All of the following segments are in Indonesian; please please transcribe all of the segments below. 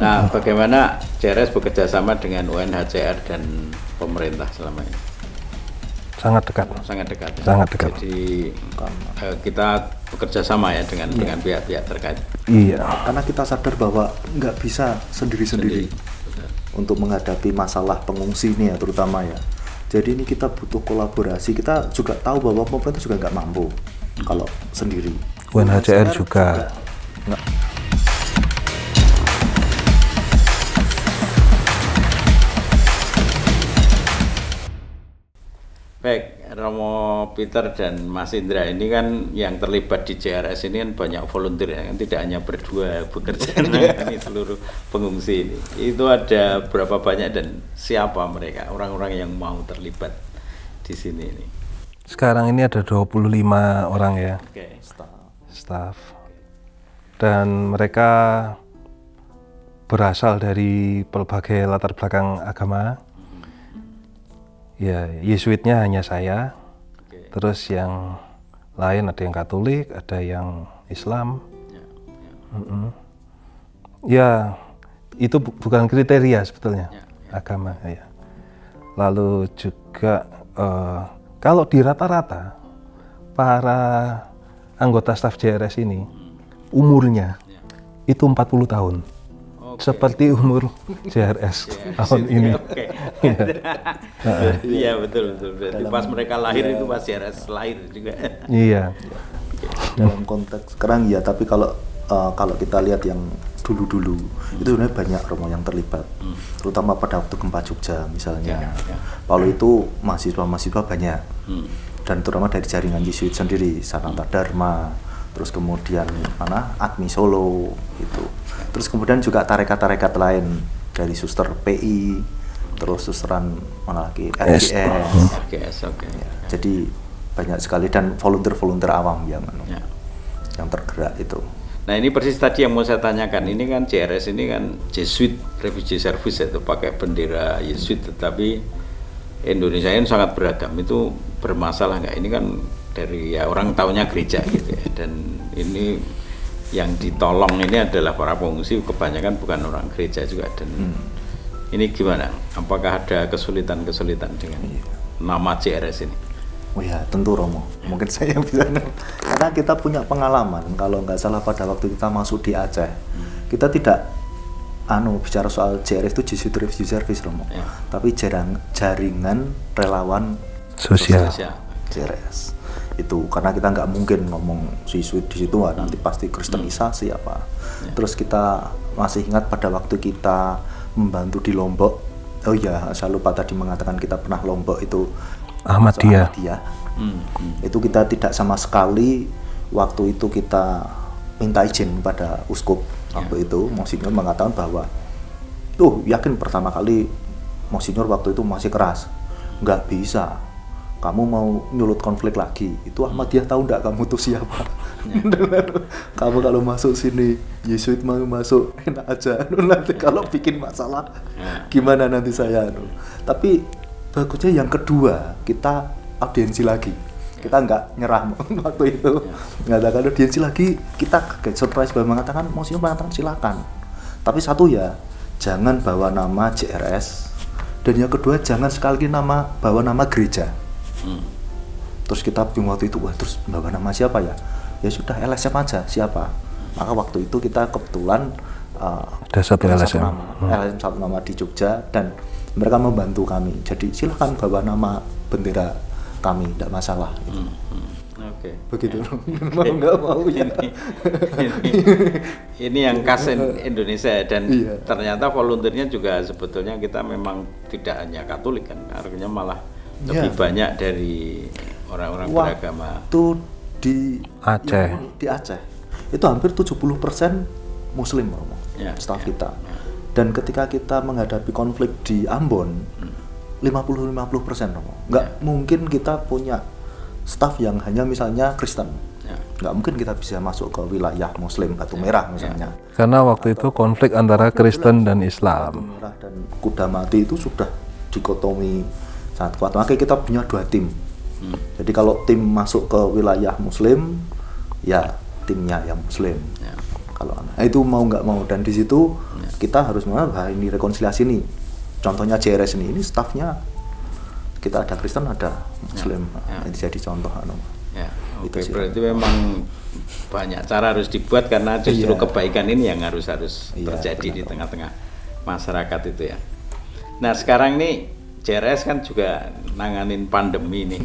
Nah, bagaimana JRS bekerja sama dengan UNHCR dan pemerintah selama ini? Sangat dekat. Sangat dekat. Ya? Sangat dekat. Jadi kita bekerja sama ya dengan pihak-pihak terkait. Iya. Karena kita sadar bahwa nggak bisa sendiri-sendiri untuk menghadapi masalah pengungsi ini ya, terutama ya. Jadi ini kita butuh kolaborasi. Kita juga tahu bahwa pemerintah juga nggak mampu kalau sendiri. UNHCR juga. Nggak. Baik, Romo Peter dan Mas Indra ini kan yang terlibat di JRS ini kan banyak volunteer, kan tidak hanya berdua bekerja ini seluruh pengungsi ini. Itu ada berapa banyak dan siapa mereka, orang-orang yang mau terlibat di sini ini? Sekarang ini ada 25 orang ya, staff. Dan mereka berasal dari berbagai latar belakang agama. Ya, Yesuitnya hanya saya. Terus yang lain ada yang Katolik, ada yang Islam. Ya, itu bukan kriteria sebetulnya agama. Ya. Lalu juga kalau di rata-rata para anggota staf JRS ini umurnya itu 40 tahun. Seperti umur JRS tahun ini. Iya betul. Berarti pas mereka lahir itu pas JRS lahir juga. Iya. Dalam konteks sekarang ya, tapi kalau kita lihat yang dulu-dulu itu sebenarnya banyak Romo yang terlibat, terutama pada waktu gempa Jogja misalnya. Lalu itu mahasiswa banyak, dan terutama dari jaringan Yesuit sendiri, Sananta Dharma, terus kemudian Admi Solo gitu. Terus kemudian juga tarekat-tarekat lain dari suster PI, terus susteran mana lagi RGS. Ya, jadi banyak sekali, dan volunteer awam yang tergerak itu. Nah ini persis tadi yang mau saya tanyakan, ini kan JRS ini kan Jesuit Refugee Service itu pakai bendera Yesuit, tetapi Indonesia ini sangat beragam, itu bermasalah nggak? Ini kan dari ya orang taunya gereja gitu ya, dan ini yang ditolong ini adalah para pengungsi, kebanyakan bukan orang gereja juga, dan ini gimana? Apakah ada kesulitan-kesulitan dengan nama JRS ini? Oh ya, tentu Romo. Mungkin saya yang bisa, karena kita punya pengalaman. Kalau nggak salah pada waktu kita masuk di Aceh, kita tidak bicara soal JRS itu Jesuit Refugee Service Romo, tapi jaringan relawan sosial JRS itu, karena kita nggak mungkin ngomong Jesuit di situ nanti pasti kristenisasi apa. Terus kita masih ingat pada waktu kita membantu di Lombok. Oh ya, saya lupa tadi mengatakan kita pernah Lombok itu Ahmadiyah. Itu kita tidak sama sekali waktu itu kita minta izin pada uskup waktu itu. Monsinyur mengatakan bahwa yakin pertama kali Monsinyur waktu itu masih keras, nggak bisa, kamu mau nyulut konflik lagi, itu Ahmadiyah tahu nggak kamu tuh siapa? Kamu kalau masuk sini Yesuit mau masuk enak aja, nanti kalau bikin masalah gimana nanti saya. Tapi bagusnya yang kedua kita audiensi lagi, kita nggak nyerah waktu itu, nggak ada audiensi lagi, kita kaget surprise bahwa mengatakan Monsinyur mengatakan silakan, tapi satu ya jangan bawa nama JRS, dan yang kedua jangan sekali bawa nama gereja. Terus kita bingung waktu itu, terus bawa nama siapa ya? Ya sudah LSM aja, siapa? Maka waktu itu kita kebetulan ada satu LSM satu nama di Jogja, dan mereka membantu kami. Jadi silakan bawa nama bendera kami, tidak masalah. Oke. Begitu. Mau nggak mau ya. Ini yang khas Indonesia, dan ternyata volunteernya juga sebetulnya kita memang tidak hanya Katolik kan, artinya malah lebih banyak dari orang-orang beragama. Waktu di Aceh. Di Aceh itu hampir 70% Muslim Romo, staf kita. Dan ketika kita menghadapi konflik di Ambon, 50-50% Romo. Nggak mungkin kita punya staf yang hanya misalnya Kristen. Nggak mungkin kita bisa masuk ke wilayah Muslim Batu Merah misalnya. Karena waktu itu konflik antara Kristen dan Islam. Batu Merah dan Kuda Mati itu sudah dikotomi sangat kuat. Makanya kita punya 2 tim. Jadi kalau tim masuk ke wilayah Muslim, ya timnya yang Muslim. Kalau itu mau nggak mau, dan di situ kita harus ini rekonsiliasi nih. Contohnya JRS ini stafnya kita ada Kristen, ada Muslim, itu jadi contoh. Ya, oke. Berarti memang banyak cara harus dibuat karena justru kebaikan ini yang harus terjadi di tengah-tengah masyarakat itu ya. Nah sekarang nih JRS kan juga nanganin pandemi nih.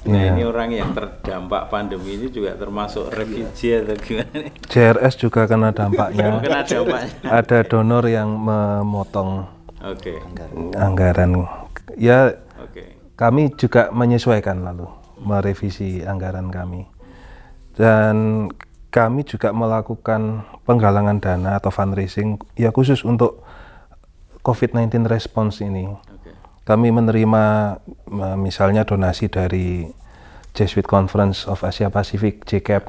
Nah ini orang yang terdampak pandemi ini juga termasuk refugee atau gimana? JRS juga kena dampaknya. Ada donor yang memotong anggaran. Ya kami juga menyesuaikan lalu merevisi anggaran kami. Dan kami juga melakukan penggalangan dana atau fundraising ya khusus untuk COVID-19 response ini. Kami menerima misalnya donasi dari Jesuit Conference of Asia Pacific, JCAP.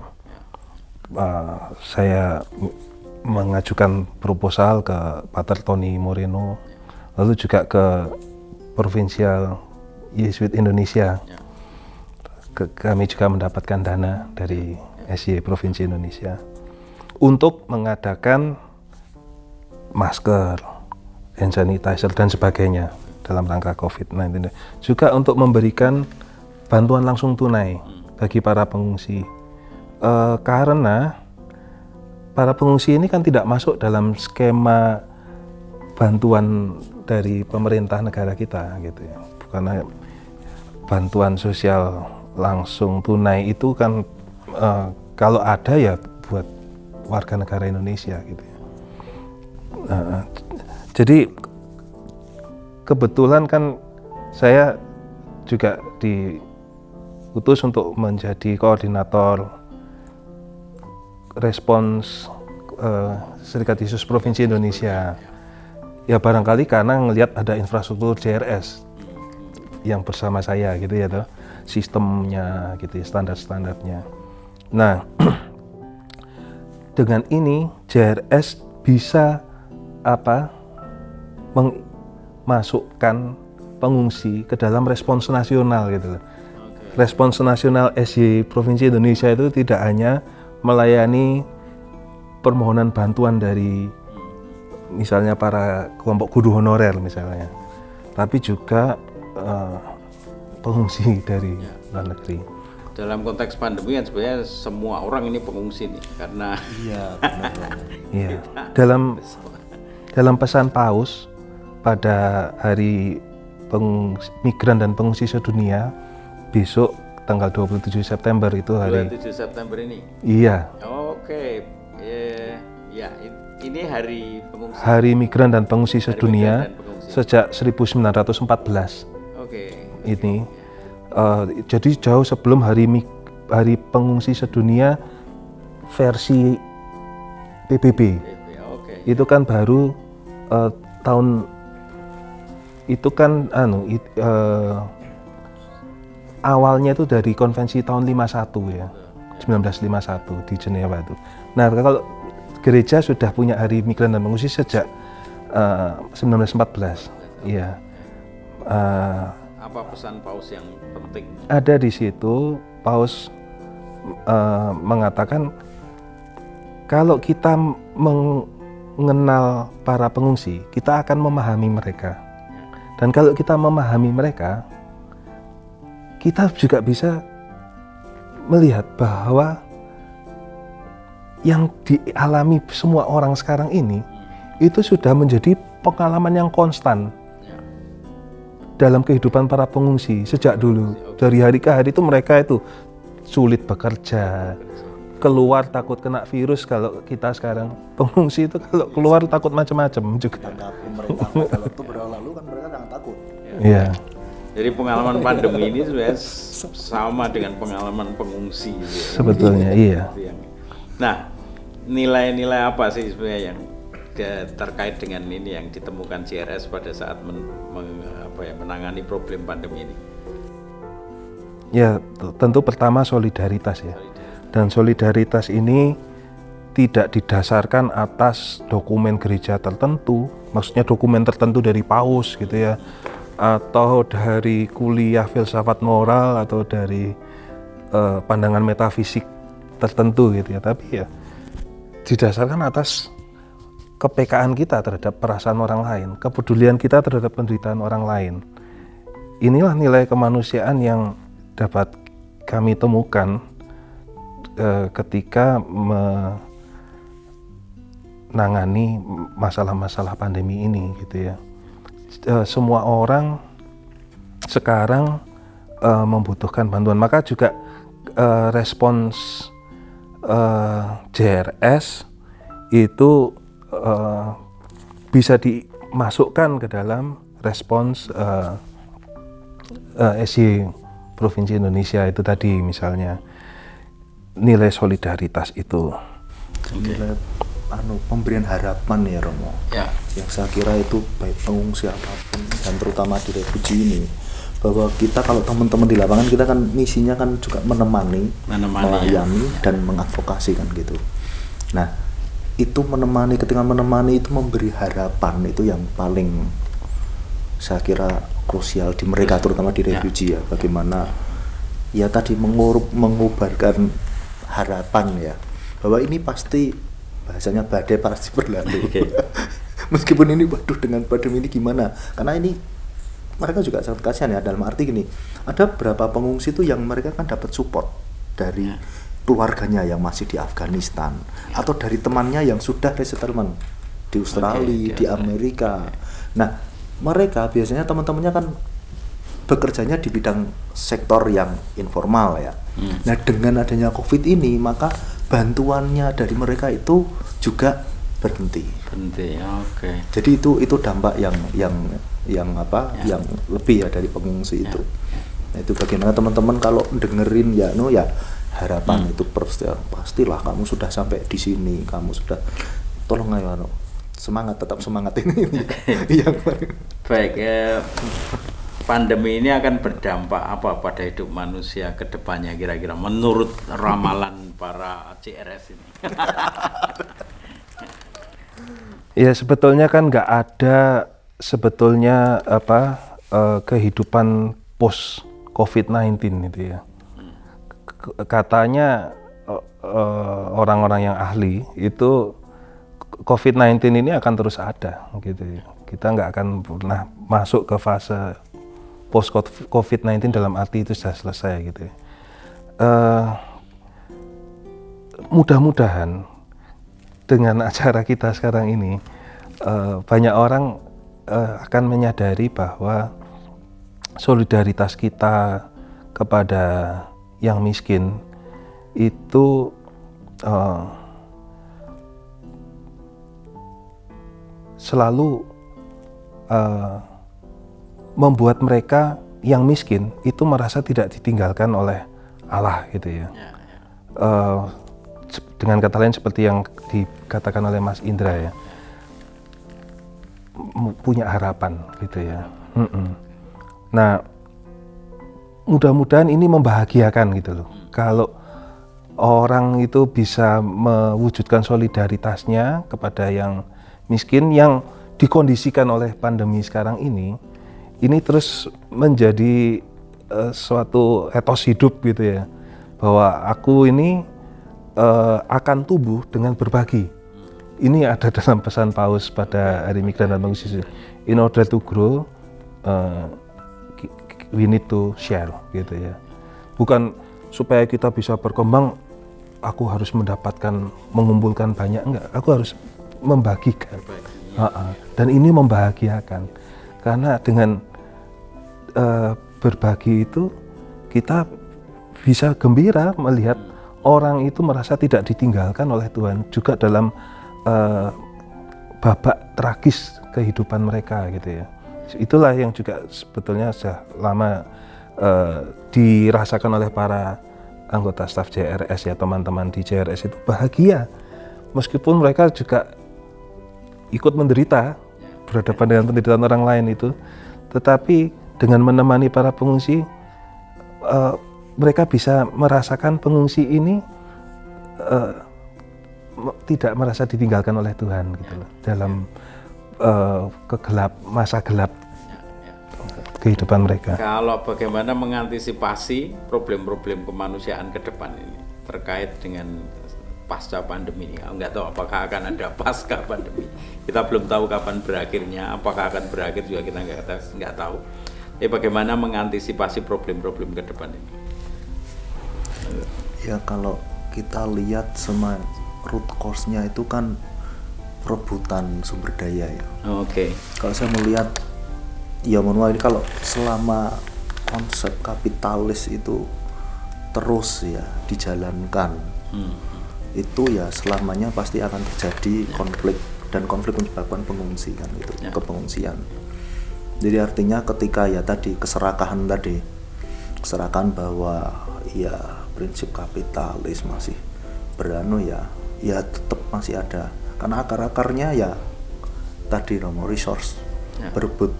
Saya mengajukan proposal ke Pater Tony Moreno, lalu juga ke Provinsial Jesuit Indonesia. Kami juga mendapatkan dana dari SY Provinsi Indonesia untuk mengadakan masker, hand sanitizer dan sebagainya dalam rangka COVID-19. Juga untuk memberikan bantuan langsung tunai bagi para pengungsi. Karena para pengungsi ini kan tidak masuk dalam skema bantuan dari pemerintah negara kita gitu ya. Karena bantuan sosial langsung tunai itu kan kalau ada ya buat warga negara Indonesia gitu ya. Jadi kebetulan kan saya juga diutus untuk menjadi koordinator respons Serikat Yesus Provinsi Indonesia. Ya barangkali karena ngelihat ada infrastruktur JRS yang bersama saya gitu ya toh, sistemnya gitu ya, standar-standarnya. Nah, dengan ini JRS bisa masukkan pengungsi ke dalam respons nasional gitu. Respons nasional SY Provinsi Indonesia itu tidak hanya melayani permohonan bantuan dari misalnya para kelompok guru honorer misalnya, tapi juga pengungsi dari luar negeri. Dalam konteks pandemi kan sebenarnya semua orang ini pengungsi nih karena iya. Dalam pesan Paus pada hari migran dan pengungsi sedunia besok tanggal 27 September itu hari 27 September ini. Iya. Ya, ini hari pengungsi. Hari migran dan pengungsi sedunia sejak 1914. Ini jadi jauh sebelum hari pengungsi sedunia versi PBB. Itu kan baru tahun itu kan awalnya itu dari konvensi tahun 51 ya, 1951 di Jenewa itu. Nah kalau gereja sudah punya hari migran dan pengungsi sejak 1914. Iya. Apa pesan Paus yang penting? Ada di situ Paus mengatakan kalau kita mengenal para pengungsi, kita akan memahami mereka. Dan kalau kita memahami mereka, kita juga bisa melihat bahwa yang dialami semua orang sekarang ini itu sudah menjadi pengalaman yang konstan dalam kehidupan para pengungsi sejak dulu. Dari hari ke hari itu mereka itu sulit bekerja, keluar takut kena virus. Kalau kita sekarang pengungsi itu kalau keluar takut macam-macam juga. Kalau itu berlalu kan mereka sangat takut. Iya. Jadi pengalaman pandemi ini sebenarnya sama dengan pengalaman pengungsi. Sebetulnya iya. Nah, nilai-nilai apa sih sebenarnya yang terkait dengan ini yang ditemukan JRS pada saat menangani problem pandemi ini? Ya, tentu pertama solidaritas ya. Dan solidaritas ini tidak didasarkan atas dokumen gereja tertentu, maksudnya dokumen tertentu dari Paus gitu ya, atau dari kuliah filsafat moral atau dari pandangan metafisik tertentu gitu ya, tapi ya didasarkan atas kepekaan kita terhadap perasaan orang lain, kepedulian kita terhadap penderitaan orang lain. Inilah nilai kemanusiaan yang dapat kami temukan ketika menangani masalah-masalah pandemi ini gitu ya. Semua orang sekarang membutuhkan bantuan, maka juga respons JRS itu bisa dimasukkan ke dalam respons SY Provinsi Indonesia itu tadi, misalnya nilai solidaritas itu. Nilai pemberian harapan ya Romo. Ya. Yang saya kira itu baik pengungsi apapun dan terutama di refugee ini, bahwa kita kalau teman-teman di lapangan kita kan misinya kan juga menemani melayani dan mengadvokasi kan gitu. Nah, itu ketika menemani itu memberi harapan, itu yang paling saya kira krusial di mereka, terutama di refugee ya. Bagaimana ya tadi mengubarkan harapan ya, bahwa ini pasti, bahasanya badai pasti berlalu. Meskipun ini waduh dengan pandemi ini gimana, karena ini mereka juga sangat kasihan ya, dalam arti gini, ada beberapa pengungsi itu yang mereka kan dapat support dari keluarganya yang masih di Afghanistan atau dari temannya yang sudah resettlement di Australia, di Amerika. Nah, mereka biasanya teman-temannya kan bekerjanya di bidang sektor yang informal ya. Nah, dengan adanya COVID ini, maka bantuannya dari mereka itu juga berhenti. Jadi itu dampak yang lebih ya dari pengungsi itu. Nah, itu bagaimana teman-teman kalau dengerin ya harapan itu pastilah kamu sudah sampai di sini, kamu sudah, tolong ayo semangat, tetap semangat ini. Baik, pandemi ini akan berdampak apa pada hidup manusia ke depannya kira-kira menurut ramalan para CRS ini? Ya sebetulnya kan nggak ada sebetulnya kehidupan post COVID-19 itu ya. Katanya orang-orang yang ahli itu COVID-19 ini akan terus ada gitu ya. Kita nggak akan pernah masuk ke fase post COVID-19 dalam arti itu sudah selesai gitu ya. Mudah-mudahan dengan acara kita sekarang ini banyak orang akan menyadari bahwa solidaritas kita kepada yang miskin itu selalu membuat mereka yang miskin itu merasa tidak ditinggalkan oleh Allah gitu ya. Dengan kata lain seperti yang dikatakan oleh Mas Indra ya, punya harapan gitu ya. Nah, mudah-mudahan ini membahagiakan gitu loh. Kalau orang itu bisa mewujudkan solidaritasnya kepada yang miskin yang dikondisikan oleh pandemi sekarang ini terus menjadi suatu etos hidup gitu ya, bahwa aku ini akan tumbuh dengan berbagi. Ini ada dalam pesan Paus pada Hari Migran dan Pengungsi. In order to grow, we need to share gitu ya. Bukan supaya kita bisa berkembang, aku harus mengumpulkan banyak, enggak. Aku harus membagikan. Dan ini membahagiakan. Karena dengan berbagi itu kita bisa gembira melihat orang itu merasa tidak ditinggalkan oleh Tuhan juga dalam babak tragis kehidupan mereka gitu ya. Itulah yang juga sebetulnya sudah lama dirasakan oleh para anggota staf JRS ya, teman-teman di JRS itu bahagia meskipun mereka juga ikut menderita berhadapan dengan penderitaan orang lain itu, tetapi dengan menemani para pengungsi mereka bisa merasakan pengungsi ini tidak merasa ditinggalkan oleh Tuhan gitu loh, dalam masa gelap kehidupan mereka. Kalau bagaimana mengantisipasi problem-problem kemanusiaan ke depan ini terkait dengan pasca pandemi ini. Nggak tahu apakah akan ada pasca pandemi. Kita belum tahu kapan berakhirnya. Apakah akan berakhir juga kita nggak tahu. Tapi bagaimana mengantisipasi problem-problem ke depan ini? Ya kalau kita lihat sama root cause-nya itu kan perebutan sumber daya ya. Oke. Kalau saya melihat, ya mohon maaf ini kalau selama konsep kapitalis itu terus ya dijalankan, itu ya selamanya pasti akan terjadi konflik, dan konflik menyebabkan pengungsi kan itu, kepengungsian. Jadi artinya ketika ya tadi keserakahan bahwa ya prinsip kapitalis masih beranu ya tetap masih ada, karena akar-akarnya ya tadi nomor resource berebut.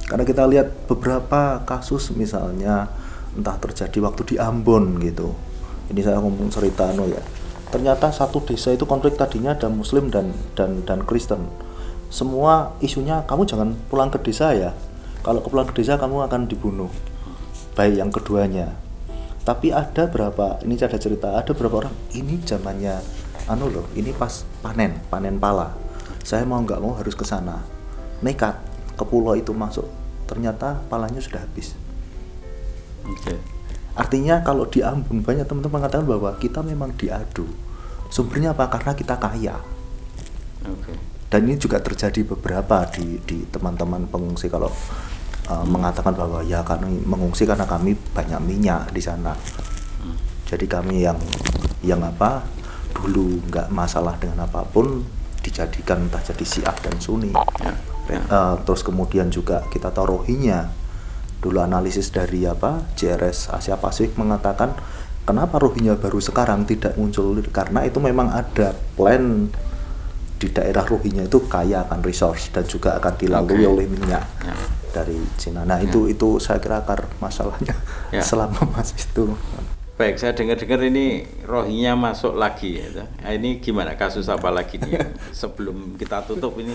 Karena kita lihat beberapa kasus misalnya entah terjadi waktu di Ambon gitu, ini saya ngomong cerita ya, ternyata satu desa itu konflik tadinya ada Muslim dan Kristen. Semua isunya kamu jangan pulang ke desa ya, kalau pulang ke desa kamu akan dibunuh, baik yang keduanya. Tapi ada berapa, ini ada cerita, ada berapa orang, ini zamannya ini pas panen pala, saya mau nggak mau harus ke sana, nekat ke pulau itu masuk, ternyata palanya sudah habis. Artinya kalau di Ambon banyak teman-teman mengatakan bahwa kita memang diadu, sumbernya apa? Karena kita kaya. Dan ini juga terjadi beberapa di teman-teman pengungsi, kalau mengatakan bahwa ya kami mengungsi karena kami banyak minyak di sana. Jadi kami yang dulu nggak masalah dengan apapun dijadikan entah jadi Syiah dan Sunni. Terus kemudian juga kita tahu Rohingya. Dulu analisis dari JRS Asia Pasifik mengatakan kenapa Rohingya baru sekarang tidak muncul, karena itu memang ada plan di daerah Rohingya itu kaya akan resource dan juga akan dilalui oleh minyak dari Cina. Nah itu saya kira akar masalahnya selama masih itu. Baik, saya dengar-dengar ini Rohingya masuk lagi ya. Nah, ini gimana, kasus apa lagi nih sebelum kita tutup ini?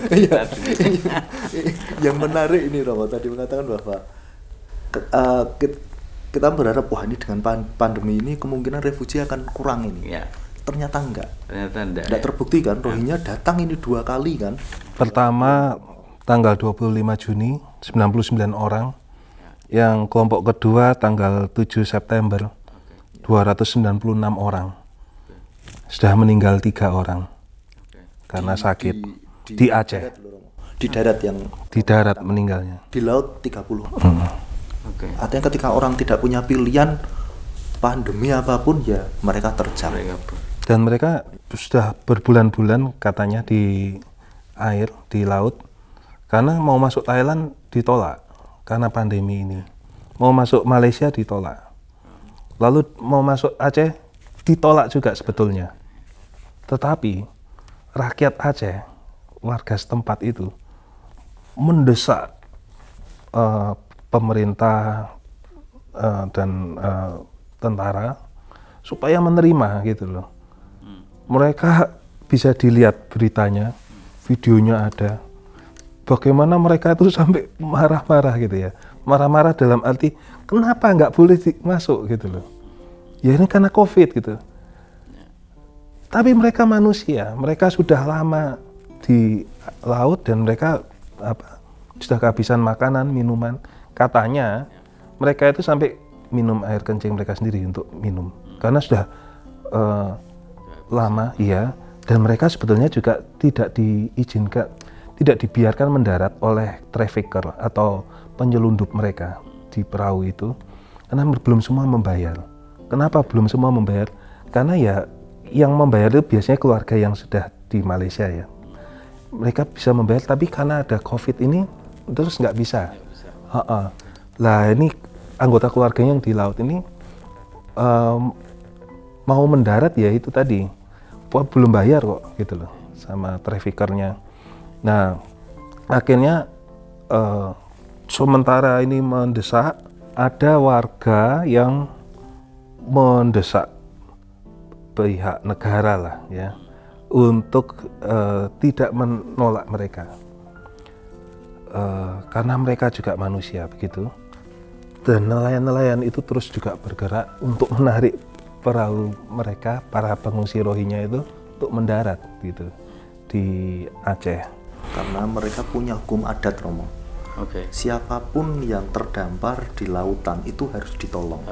Yang menarik ini Romo tadi mengatakan bahwa kita berharap wah ini dengan pandemi ini kemungkinan refugi akan kurang ini. Ternyata enggak. Enggak terbukti kan, Rohingya datang ini 2 kali kan. Pertama tanggal 25 Juni 99 orang. Yang kelompok kedua tanggal 7 September 296 orang. Sudah meninggal 3 orang karena sakit di Aceh. Di darat di darat meninggalnya. Di laut 30. Artinya ketika orang tidak punya pilihan, pandemi apapun ya mereka terjang. Dan mereka sudah berbulan-bulan katanya di air, di laut, karena mau masuk Thailand ditolak karena pandemi ini. Mau masuk Malaysia ditolak. Lalu mau masuk Aceh ditolak juga sebetulnya. Tetapi rakyat Aceh, warga setempat itu mendesak pemerintah dan tentara supaya menerima gitu loh. Mereka bisa dilihat beritanya, videonya ada. Bagaimana mereka itu sampai marah-marah gitu ya. Marah-marah dalam arti kenapa nggak boleh masuk gitu loh. Ya ini karena COVID gitu. Tapi mereka manusia, mereka sudah lama di laut dan mereka sudah kehabisan makanan, minuman. Katanya mereka itu sampai minum air kencing mereka sendiri untuk minum. Karena sudah lama, dan mereka sebetulnya juga tidak diizinkan, tidak dibiarkan mendarat oleh trafficker atau penyelundup mereka di perahu itu, karena belum semua membayar. Kenapa belum semua membayar? Karena ya yang membayar itu biasanya keluarga yang sudah di Malaysia ya. Mereka bisa membayar, tapi karena ada COVID ini terus nggak bisa. Lah ini anggota keluarganya yang di laut ini mau mendarat ya itu tadi, belum bayar kok gitu loh sama traffickernya. Nah akhirnya sementara ini mendesak, ada warga yang mendesak pihak negara lah ya untuk tidak menolak mereka, karena mereka juga manusia begitu. Dan nelayan-nelayan itu terus juga bergerak untuk menarik perahu mereka, para pengungsi Rohingya itu untuk mendarat gitu di Aceh. Karena mereka punya hukum adat, Romo. Siapapun yang terdampar di lautan itu harus ditolong.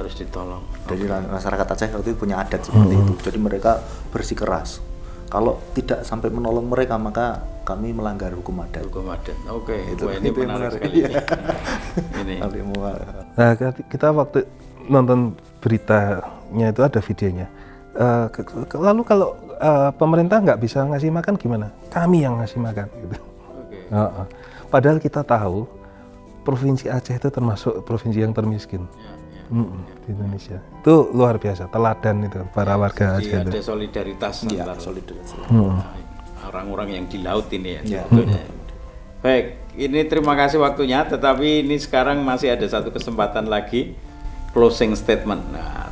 Jadi masyarakat Aceh waktu itu punya adat seperti itu. Jadi mereka bersikeras. Kalau tidak sampai menolong mereka, maka kami melanggar hukum adat. Itu ini menarik sekali. Ini. Nah, kita waktu nonton beritanya itu ada videonya. Lalu kalau pemerintah nggak bisa ngasih makan gimana? Kami yang ngasih makan gitu. Padahal kita tahu provinsi Aceh itu termasuk provinsi yang termiskin di Indonesia. Itu luar biasa, teladan itu para warga Aceh. Ada solidaritas antar orang-orang yang di laut ini ya. Baik, ini terima kasih waktunya. Tetapi ini sekarang masih ada satu kesempatan lagi, closing statement. Nah,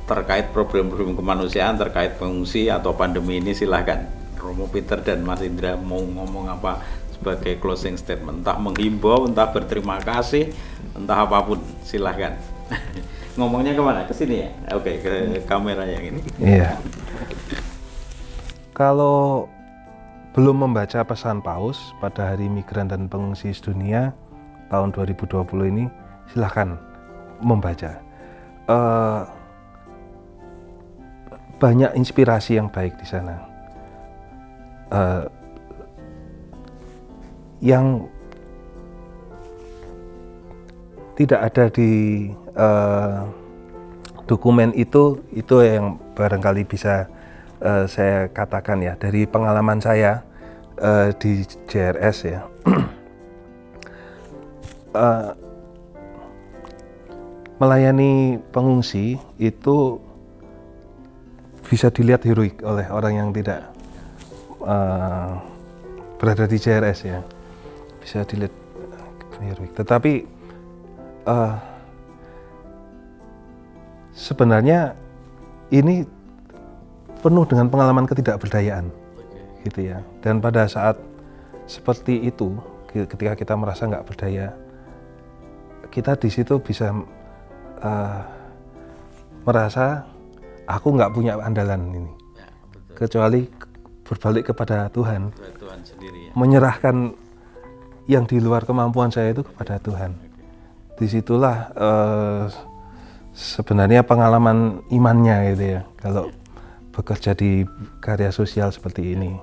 terkait problem-problem kemanusiaan, terkait pengungsi atau pandemi ini, silahkan Romo Peter dan Mas Indra mau ngomong apa sebagai closing statement, entah menghimbau, entah berterima kasih, entah apapun, silahkan. Ngomongnya kemana? Ke sini ya? Oke, ke kamera yang ini. Iya. Kalau belum membaca pesan Paus pada Hari Migran dan Pengungsi Sedunia tahun 2020 ini, silahkan membaca. Banyak inspirasi yang baik di sana. Yang tidak ada di dokumen itu yang barangkali bisa saya katakan ya, dari pengalaman saya di JRS ya. Melayani pengungsi itu bisa dilihat heroik oleh orang yang tidak berada di JRS ya, bisa dilihat heroik. Tetapi sebenarnya ini penuh dengan pengalaman ketidakberdayaan, gitu ya. Dan pada saat seperti itu, ketika kita merasa nggak berdaya, kita di situ bisa merasa aku nggak punya andalan ini, kecuali berbalik kepada Tuhan, sendiri, ya. Menyerahkan yang di luar kemampuan saya itu kepada Tuhan. Disitulah sebenarnya pengalaman imannya gitu ya, kalau bekerja di karya sosial seperti ini,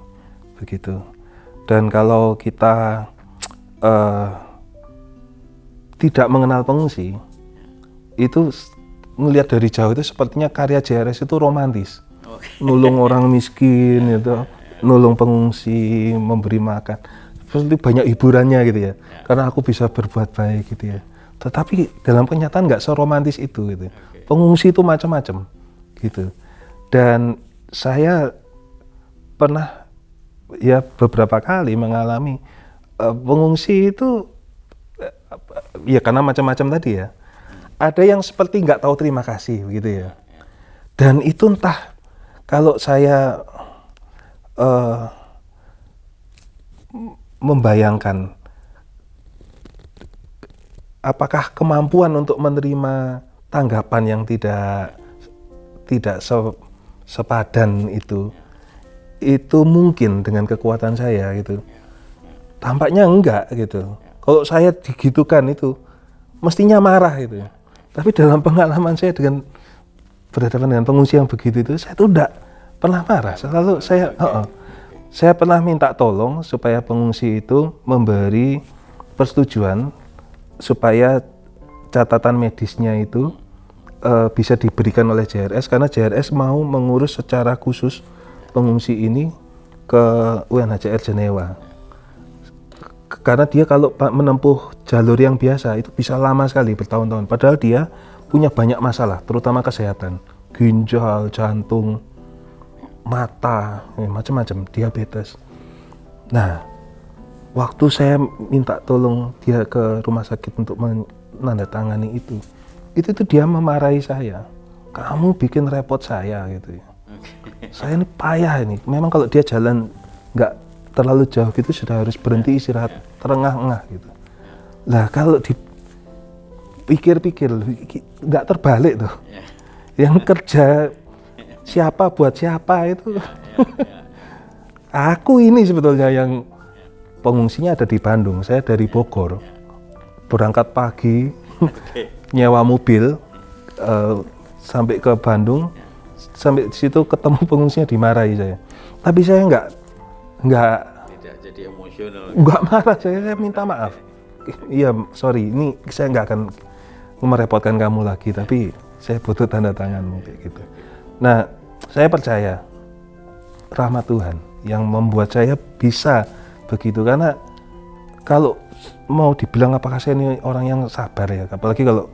begitu. Dan kalau kita tidak mengenal pengungsi, itu melihat dari jauh itu sepertinya karya JRS itu romantis, nulung orang miskin itu, nulung pengungsi, memberi makan, seperti banyak hiburannya gitu ya, karena aku bisa berbuat baik gitu ya. Tetapi dalam kenyataan nggak seromantis itu gitu. Pengungsi itu macam-macam gitu. Dan saya pernah ya beberapa kali mengalami pengungsi itu ya karena macam-macam tadi ya. Ada yang seperti nggak tahu terima kasih gitu ya. Dan itu entah, kalau saya membayangkan apakah kemampuan untuk menerima tanggapan yang tidak sepadan itu mungkin dengan kekuatan saya gitu. Tampaknya enggak gitu. Kalau saya digitukan itu mestinya marah gitu. Tapi dalam pengalaman saya dengan berhadapan dengan pengungsi yang begitu itu, saya tuh enggak pernah marah. Selalu saya pernah minta tolong supaya pengungsi itu memberi persetujuan supaya catatan medisnya itu bisa diberikan oleh JRS, karena JRS mau mengurus secara khusus pengungsi ini ke UNHCR Jenewa. Karena dia kalau menempuh jalur yang biasa itu bisa lama sekali, bertahun-tahun. Padahal dia punya banyak masalah, terutama kesehatan, ginjal, jantung, mata, macam-macam, diabetes. Nah, waktu saya minta tolong dia ke rumah sakit untuk menandatangani itu dia memarahi saya. Kamu bikin repot saya gitu ya. Saya ini payah ini. Memang kalau dia jalan nggak terlalu jauh gitu sudah harus berhenti istirahat terengah-engah gitu. Lah kalau dipikir-pikir nggak terbalik tuh. Yang kerja siapa buat siapa itu. aku ini sebetulnya yang pengungsinya ada di Bandung. Saya dari Bogor, berangkat pagi, nyewa mobil sampai ke Bandung, sampai di situ ketemu pengungsinya, dimarahi saya. Tapi saya nggak Tidak jadi emosional. nggak marah, saya minta maaf. Iya, sorry, ini saya nggak akan merepotkan kamu lagi, tapi saya butuh tanda tanganmu kayak gitu. Nah, saya percaya rahmat Tuhan yang membuat saya bisa begitu, karena kalau mau dibilang apakah saya ini orang yang sabar ya, apalagi kalau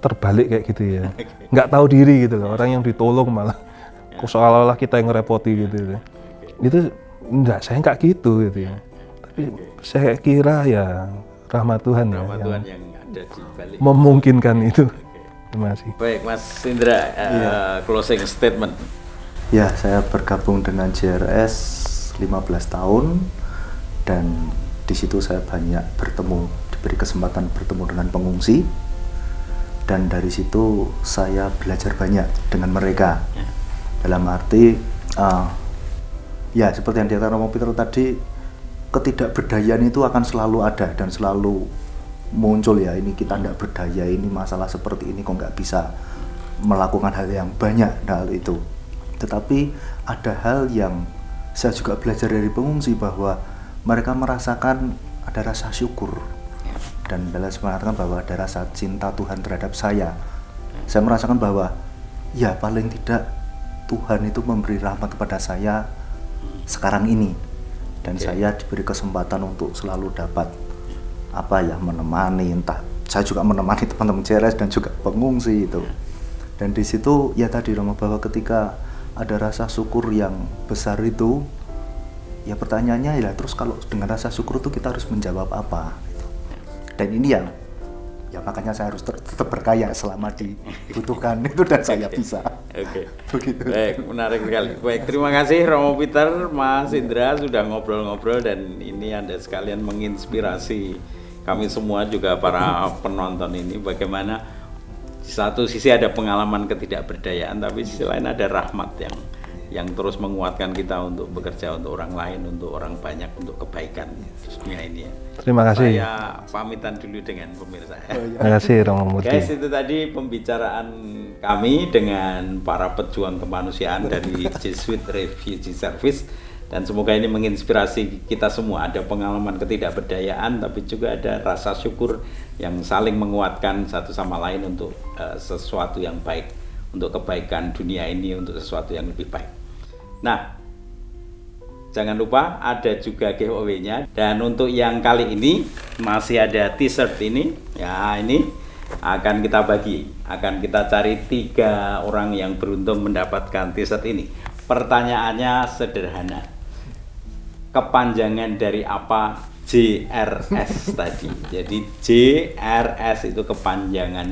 terbalik kayak gitu ya, nggak tahu diri gitu loh, orang yang ditolong malah seolah-olah kita yang ngerepoti gitu. Itu enggak, saya nggak gitu ya. Tapi saya kira ya rahmat Tuhan ya, Tuhan yang ada di balik memungkinkan itu. Terima kasih. Baik, Mas Indra, closing statement. Ya, saya bergabung dengan JRS 15 tahun dan di situ saya banyak diberi kesempatan bertemu dengan pengungsi, dan dari situ saya belajar banyak dengan mereka. Dalam arti ya seperti yang dikatakan Romo Peter tadi, ketidakberdayaan itu akan selalu ada dan selalu muncul ya, ini kita tidak berdaya, ini masalah seperti ini kok nggak bisa melakukan hal yang banyak hal itu. Tetapi ada hal yang saya juga belajar dari pengungsi, bahwa mereka merasakan ada rasa syukur, dan dalam mengatakan bahwa ada rasa cinta Tuhan terhadap saya. Saya merasakan bahwa ya paling tidak Tuhan itu memberi rahmat kepada saya sekarang ini, dan saya diberi kesempatan untuk selalu dapat menemani, entah saya juga menemani teman-teman JRS dan juga pengungsi itu. Dan di situ ya tadi Romo, bahwa ketika ada rasa syukur yang besar itu, ya pertanyaannya ya terus kalau dengan rasa syukur itu kita harus menjawab apa gitu. Dan ini ya makanya saya harus tetap berkaya selama dibutuhkan itu, dan saya bisa. Begitu. Baik, menarik sekali. Baik, terima kasih Romo Peter, Mas Indra sudah ngobrol-ngobrol, dan ini Anda sekalian menginspirasi kami semua juga para penonton ini, bagaimana di satu sisi ada pengalaman ketidakberdayaan, tapi di sisi lain ada rahmat yang terus menguatkan kita untuk bekerja untuk orang lain, untuk orang banyak, untuk kebaikan dunia ini ya. Terima kasih. Saya pamitan dulu dengan pemirsa ya. Terima kasih Romo Murti. Guys, itu tadi pembicaraan kami dengan para pejuang kemanusiaan dari Jesuit Refugee Service, dan semoga ini menginspirasi kita semua. Ada pengalaman ketidakberdayaan, tapi juga ada rasa syukur yang saling menguatkan satu sama lain untuk sesuatu yang baik, untuk kebaikan dunia ini, untuk sesuatu yang lebih baik. Nah, jangan lupa ada juga giveaway-nya, dan untuk yang kali ini masih ada t-shirt ini ya, ini akan kita bagi, akan kita cari 3 orang yang beruntung mendapatkan t-shirt ini. Pertanyaannya sederhana, kepanjangan dari apa JRS tadi? Jadi JRS itu kepanjangan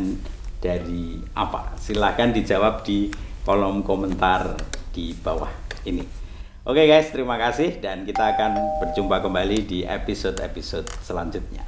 dari apa? Silahkan dijawab di kolom komentar di bawah ini. Oke guys, terima kasih, dan kita akan berjumpa kembali di episode-episode selanjutnya.